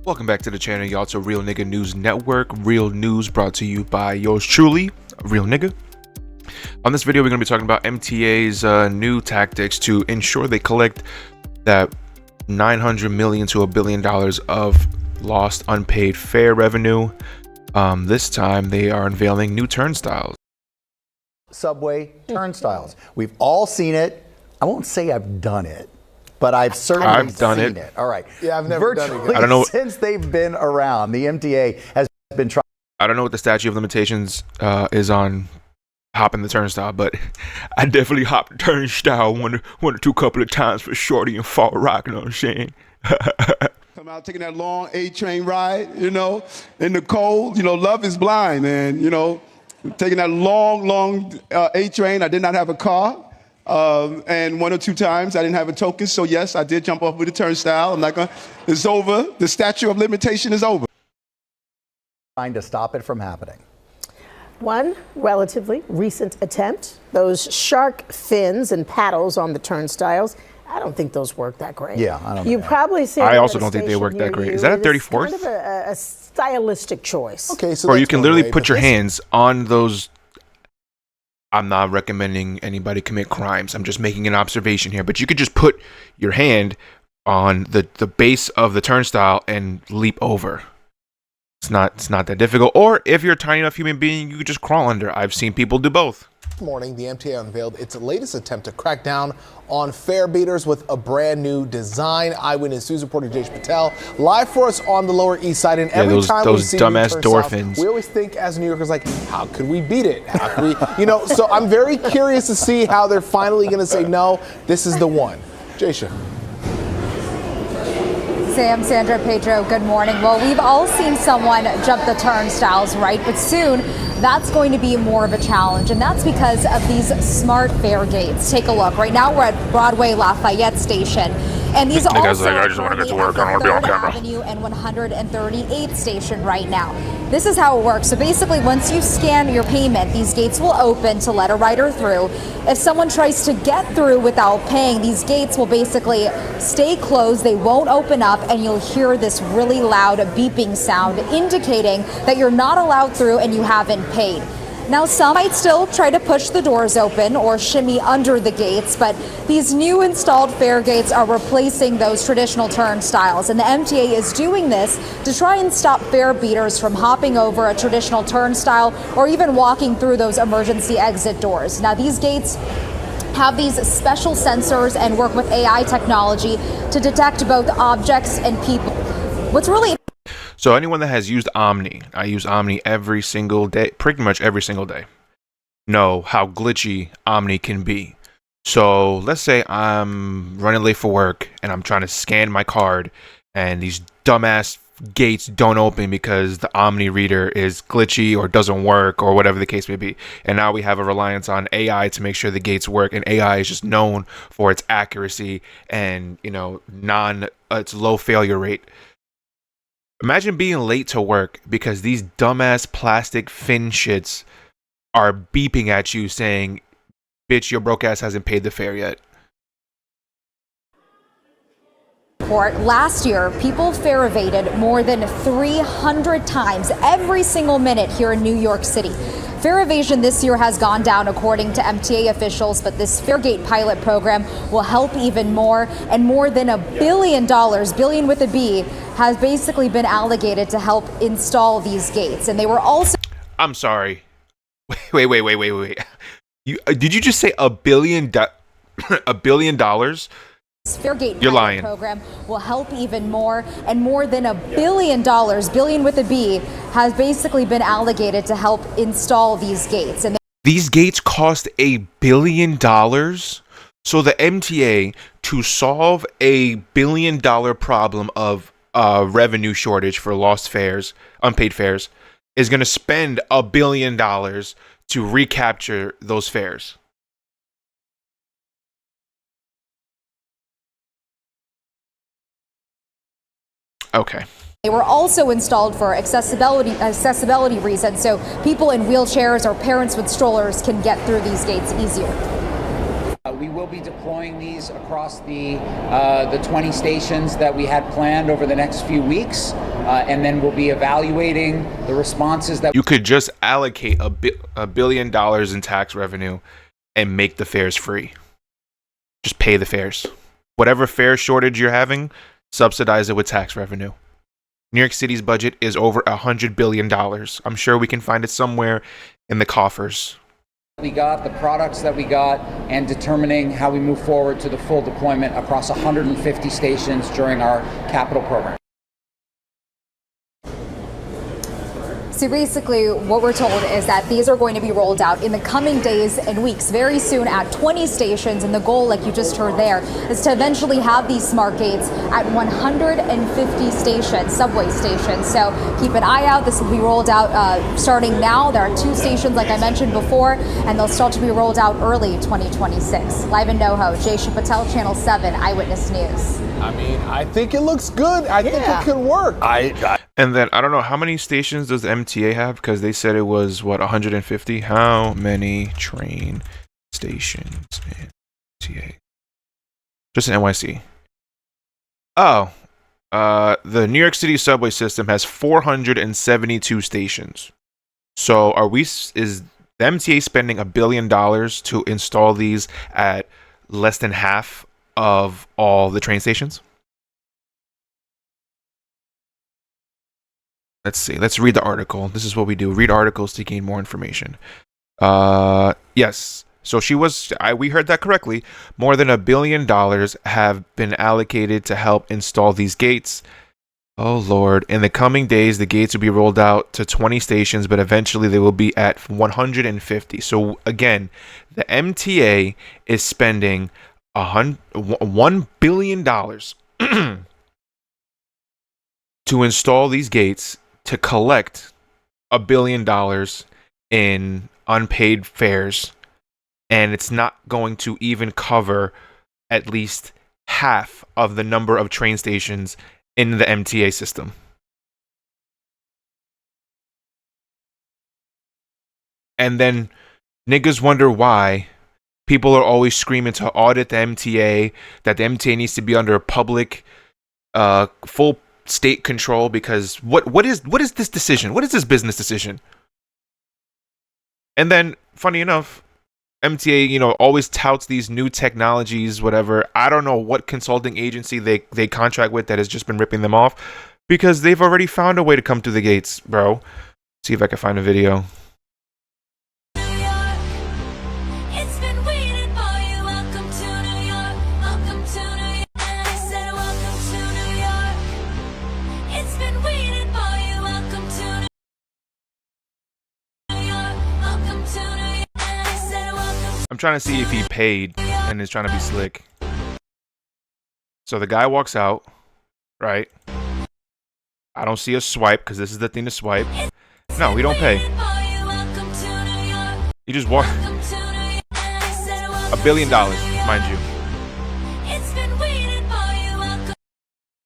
Welcome back to the channel, y'all. It's a Real Nigga News Network. Real news brought to you by yours truly, Real Nigga. On this video, we're going to be talking about MTA's new tactics to ensure they collect that $900 million to $1 billion of lost unpaid fare revenue. This time, they are unveiling new turnstiles. Subway turnstiles. We've all seen it. I won't say I've done it, but I've certainly done seen it. All right. Yeah, I've never done it. I don't know. Since they've been around, the MTA has been trying. I don't know what the statute of limitations is on hopping the turnstile, but I definitely hopped the turnstile one or two couple of times for Shorty and Fall Rock, you know what I'm saying? Come out taking that long A-train ride, in the cold. Love is blind, man. Taking that long A-train. I did not have a car. And one or two times I didn't have a token. So, yes, I did jump off with a turnstile. I'm not going to. It's over. The statute of limitation is over. Trying to stop it from happening. One relatively recent attempt, those shark fins and paddles on the turnstiles. I don't think those work that great. Yeah, I don't know. You probably see. I also don't think they work that great. Is that a 34th? It's kind of a stylistic choice. Okay, so Or you can literally put your hands on those. I'm not recommending anybody commit crimes. I'm just making an observation here. But you could just put your hand on the base of the turnstile and leap over. It's not that difficult. Or if you're a tiny enough human being, you could just crawl under. I've seen people do both. This morning, the MTA unveiled its latest attempt to crack down on fare beaters with a brand new design. Eyewitness News reporter Jason Patel live for us on the Lower East Side. And every time we see dumbass door fins, we always think as New Yorkers, like, how could we beat it? How could we, So I'm very curious to see how they're finally going to say, no, this is the one. Jason. Sam, Sandra, Pedro, good morning. Well, we've all seen someone jump the turnstiles, right? But soon, that's going to be more of a challenge, and that's because of these smart fare gates. Take a look. Right now, we're at Broadway Lafayette Station, and these are also I just want to get to work. I don't want to be on camera. Avenue and 138th Station right now. This is how it works. So basically, once you scan your payment, these gates will open to let a rider through. If someone tries to get through without paying, these gates will basically stay closed. They won't open up, and you'll hear this really loud beeping sound indicating that you're not allowed through and you haven't paid. Now, some might still try to push the doors open or shimmy under the gates, but these new installed fare gates are replacing those traditional turnstiles, and the MTA is doing this to try and stop fare beaters from hopping over a traditional turnstile or even walking through those emergency exit doors. Now, these gates have these special sensors and work with AI technology to detect both objects and people. What's really So anyone that has used Omni, I use Omni every single day, pretty much every single day, know how glitchy Omni can be. So let's say I'm running late for work and I'm trying to scan my card and these dumbass gates don't open because the Omni reader is glitchy or doesn't work or whatever the case may be. And now we have a reliance on AI to make sure the gates work, and AI is just known for its accuracy and, its low failure rate. Imagine being late to work because these dumbass plastic fin shits are beeping at you saying, bitch, your broke ass hasn't paid the fare yet. Last year, people fare evaded more than 300 times every single minute here in New York City. Fare evasion this year has gone down according to MTA officials, but this FareGate pilot program will help even more, and more than $1 billion, billion with a B, has basically been allocated to help install these gates. And they were also... I'm sorry. Wait. Did you just say $1 billion? $1 billion? FareGate You're pilot lying. program will help even more, and more than $1 billion, billion with a B, has basically been allocated to help install these gates. And these gates cost $1 billion. So the MTA, to solve $1 billion problem of revenue shortage for lost fares, unpaid fares, is going to spend $1 billion to recapture those fares. Okay. They were also installed for accessibility reasons, so people in wheelchairs or parents with strollers can get through these gates easier. We will be deploying these across the 20 stations that we had planned over the next few weeks, and then we'll be evaluating the responses that you could just allocate $1 billion in tax revenue and make the fares free. Just pay the fares. Whatever fare shortage you're having, subsidize it with tax revenue. New York City's budget is over $100 billion. I'm sure we can find it somewhere in the coffers. we got, the products that we got, and determining how we move forward to the full deployment across 150 stations during our capital program. So basically, what we're told is that these are going to be rolled out in the coming days and weeks, very soon at 20 stations. And the goal, like you just heard there, is to eventually have these smart gates at 150 stations, subway stations. So keep an eye out. This will be rolled out starting now. There are 2 stations, like I mentioned before, and they'll start to be rolled out early 2026. Live in NoHo, Jaysha Patel, Channel 7, Eyewitness News. I mean, I think it looks good. I think it could work. And then I don't know how many stations does the MTA have, because they said it was what, 150. How many train stations in MTA? Just in NYC. Oh, the New York City subway system has 472 stations. So is the MTA spending $1 billion to install these at less than half of all the train stations? Let's see. Let's read the article. This is what we do. Read articles to gain more information. Yes. So we heard that correctly. More than $1 billion have been allocated to help install these gates. Oh, Lord. In the coming days, the gates will be rolled out to 20 stations, but eventually they will be at 150. So again, the MTA is spending $1 billion to install these gates to collect $1 billion in unpaid fares, and it's not going to even cover at least half of the number of train stations in the MTA system. And then niggas wonder why people are always screaming to audit the MTA, that the MTA needs to be under public, full state control, because what is this decision? What is this business decision? And then, funny enough, MTA, always touts these new technologies, whatever. I don't know what consulting agency they contract with that has just been ripping them off, because they've already found a way to come through the gates, bro. See if I can find a video. I'm trying to see if he paid and is trying to be slick. So the guy walks out, right? I don't see a swipe, because this is the thing to swipe. No, we don't pay. He just walked. $1 billion, mind you.